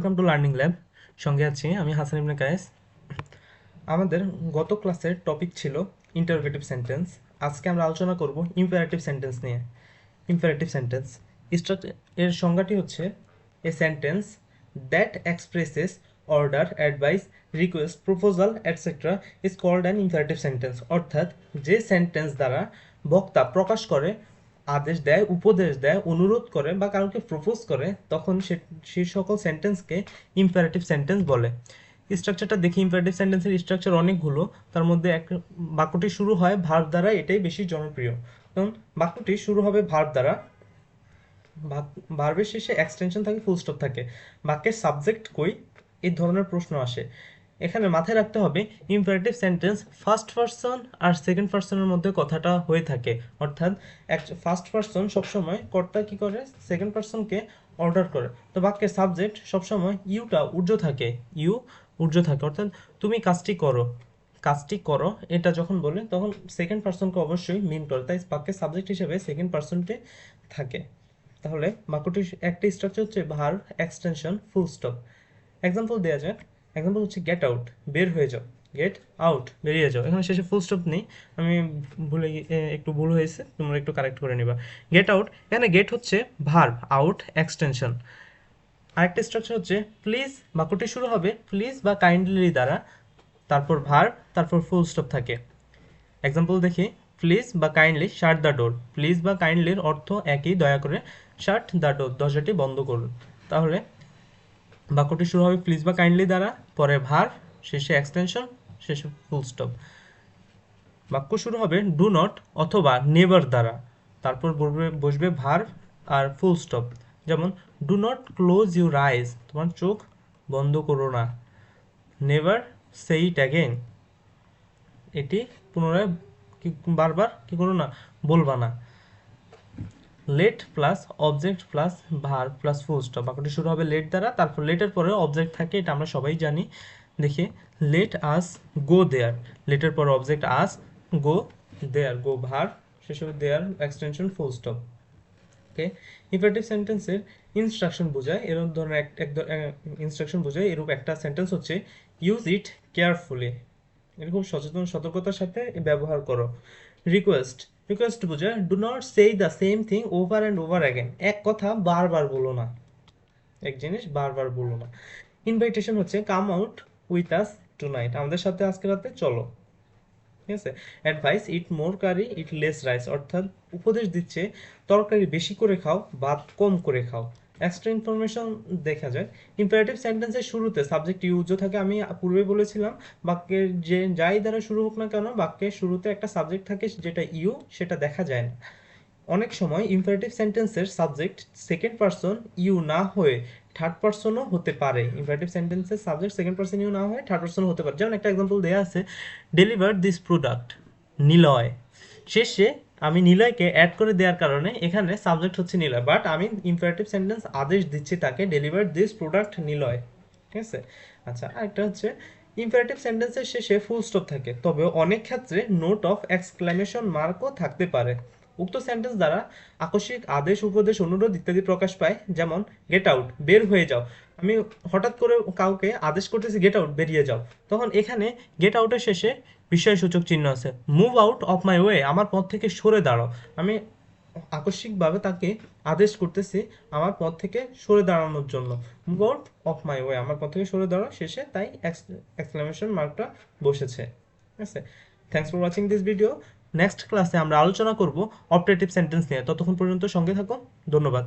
Welcome to learning lab. সঙ্গে আছি আমি হাসান ইবনে কায়েস। আমাদের গত ক্লাসের টপিক ছিল ইন্টারোগেটিভ সেন্টেন্স। আজকে আমরা আলোচনা করব ইম্পারেটিভ সেন্টেন্স নিয়ে। ইম্পারেটিভ সেন্টেন্স এর সংজ্ঞাটি হচ্ছে a sentence that expresses order, advice, request, proposal etcetera is called an imperative sentence. অর্থাৎ যে সেন্টেন্স দ্বারা বক্তা প্রকাশ করে, আদেশ দেয়, উপদেশ দেয়, অনুরোধ করে বা কাউকে প্রপোজ করে, তখন সেই সকল সেন্টেন্সকে ইম্পারেটিভ সেন্টেন্স বলে। স্ট্রাকচারটা দেখি। ইম্পারেটিভ সেন্টেন্সের স্ট্রাকচার অনেকগুলো, তার মধ্যে এক বাক্যটি শুরু হয় ভার্ব দ্বারা, এটাই বেশি জনপ্রিয়। কারণ বাক্যটি শুরু হবে ভার্ব দ্বারা, ভার্বের শেষে এক্সটেনশন থাকে, ফুল স্টপ থাকে। বাক্যের সাবজেক্ট কই, এই ধরনের প্রশ্ন আসে। এখানে মাথায় রাখতে হবে ইম্পারেটিভ সেন্টেন্স ফার্স্ট পারসন আর সেকেন্ড পারসনের মধ্যে কথাটা হয়ে থাকে। অর্থাৎ ফার্স্ট পারসন সবসময় কর্তা কি করে, সেকেন্ড পারসনকে অর্ডার করে। তো বাক্যের সাবজেক্ট সবসময় ইউটা ঊর্ধ্ব থাকে, ইউ ঊর্ধ্ব থাকে। অর্থাৎ তুমি কাজটি করো, কাজটি করো, এটা যখন বলে তখন সেকেন্ড পারসনকে অবশ্যই মিন করে, তাই বাক্যের সাবজেক্ট হিসেবে সেকেন্ড পারসনটি থাকে। তাহলে বাক্যটির একটা স্ট্রাকচার হচ্ছে verb, extension, full stop. Example দেওয়া যাক। এক্সাম্পল হচ্ছে গেট আউট, বের হয়ে যাও। গেট আউট, বেরিয়ে যাও। এখানে শেষে ফুল স্টপ নেই, আমি একটু ভুল হয়েছে, তোমরা একটু কারেক্ট করে নিবা। গেট আউট, এখানে গেট হচ্ছে ভার্ব, আউট এক্সটেনশন। আরেকটা স্ট্রাকচার হচ্ছে প্লিজ, বাক্যটি শুরু হবে প্লিজ বা কাইন্ডলি দ্বারা, তারপর ভার্ব, তারপর ফুল স্টপ থাকে। এক্সাম্পল দেখি। প্লিজ বা kindly shut the door. Please বা কাইন্ডলির অর্থ একই, দয়া করে। শাট দ্য ডোর, দরজাটি বন্ধ করুন। তাহলে বাক্যটি শুরু হবে প্লিজ বা কাইন্ডলি দ্বারা, পরে ভার্ব, শেষে এক্সটেনশন, শেষে ফুল স্টপ। বাক্য শুরু হবে ডু নট অথবা নেভার দ্বারা, তারপর বসবে ভার্ব আর ফুল স্টপ। যেমন do not close your eyes, তোমার চোখ বন্ধ করো না। নেভার সে ইট অ্যাগেন, এটি পুনরায় বারবার কি করো না, বলবা না। Let plus object plus verb plus full stop. বাক্যটি শুরু হবে লেট দ্বারা, তারপর লেটের পরে অবজেক্ট থাকে, এটা আমরা সবাই জানি। দেখি, লেট আস গো দেয়ার, লেটের পরে অবজেক্ট আস, গো দেয়ার, গো ভার্ব, শেষ হবে দেয়ার, এক্সটেনশন, ফুল স্টপ। ওকে, ইম্পারেটিভ সেন্টেন্সের ইনস্ট্রাকশন বোঝায় এরকম ধরনের ইনস্ট্রাকশন বোঝায় এরূপ একটা সেন্টেন্স হচ্ছে ইউজ ইট কেয়ারফুলি, এরকম সচেতন সতর্কতার সাথে ব্যবহার করো। রিকোয়েস্ট, রিকোয়েস্ট বোঝায় do not say the same thing over and over again, এক কথা বারবার বলো না, এক জিনিস বারবার বলো না। ইনভাইটেশন হচ্ছে come out with us tonight, আমাদের সাথে আজকে রাতে চলো। ঠিক আছে। Advice, eat more curry eat less rice, অর্থাৎ উপদেশ দিচ্ছে তরকারি বেশি করে খাও, ভাত কম করে খাও। এক্সট্রা ইনফরমেশন দেখা যায় ইম্পারেটিভ সেন্টেন্সের শুরুতে সাবজেক্ট ইউজ থাকে। আমি পূর্বে বলেছিলাম বাক্যের যে যাই দ্বারা শুরু হোক না কেন, বাক্যের শুরুতে একটা সাবজেক্ট থাকে যেটা ইউ, সেটা দেখা যায় না। অনেক সময় ইম্পারেটিভ সেন্টেন্সের সাবজেক্ট সেকেন্ড পারসন ইউ না হয়ে থার্ড পারসনও হতে পারে। ইম্পারেটিভ সেন্টেন্সের সাবজেক্ট সেকেন্ড পারসন ইউ না হয়ে থার্ড পারসনও হতে পারে। যেমন একটা এক্সাম্পল দেওয়া আছে, ডেলিভার দিস প্রোডাক্ট নিলয়। শেষে আমি নিলয়কে অ্যাড করে দেওয়ার কারণে এখানে সাবজেক্ট হচ্ছে নিলয়, বাট আমি ইম্পারেটিভ সেন্টেন্স আদেশ দিচ্ছি তাকে ডেলিভার দিস প্রোডাক্ট নিলয়। ঠিক আছে। আচ্ছা, আরেকটা হচ্ছে ইম্পারেটিভ সেন্টেন্সের শেষে ফুল স্টপ থাকে, তবে অনেক ক্ষেত্রে নোট অফ এক্সক্লামেশন মার্কও থাকতে পারে। উক্ত সেন্টেন্স দ্বারা আকস্মিক আদেশ, উপদেশ, অনুরোধ ইত্যাদি প্রকাশ পায়। যেমন গেট আউট, বের হয়ে যাও। আমি হঠাৎ করে কাউকে আদেশ করতেছি গেট আউট, বেরিয়ে যাও, তখন এখানে গেট আউটের শেষে বিস্ময়সূচক চিহ্ন আছে। Move out of my way, আমার পথ থেকে সরে দাঁড়াও। আমি আকস্মিকভাবে তাকে আদেশ করতেছি আমার পথ থেকে সরে দাঁড়ানোর জন্য। Move out of my way, আমার পথ থেকে সরে দাঁড়াও, শেষে তাই এক্সক্লামেশন মার্কটা বসেছে। ঠিক আছে। Thanks for watching this video. Next ক্লাসে আমরা আলোচনা করব অপারেটিভ সেন্টেন্স নিয়ে। ততক্ষণ পর্যন্ত সঙ্গে থাকো। ধন্যবাদ।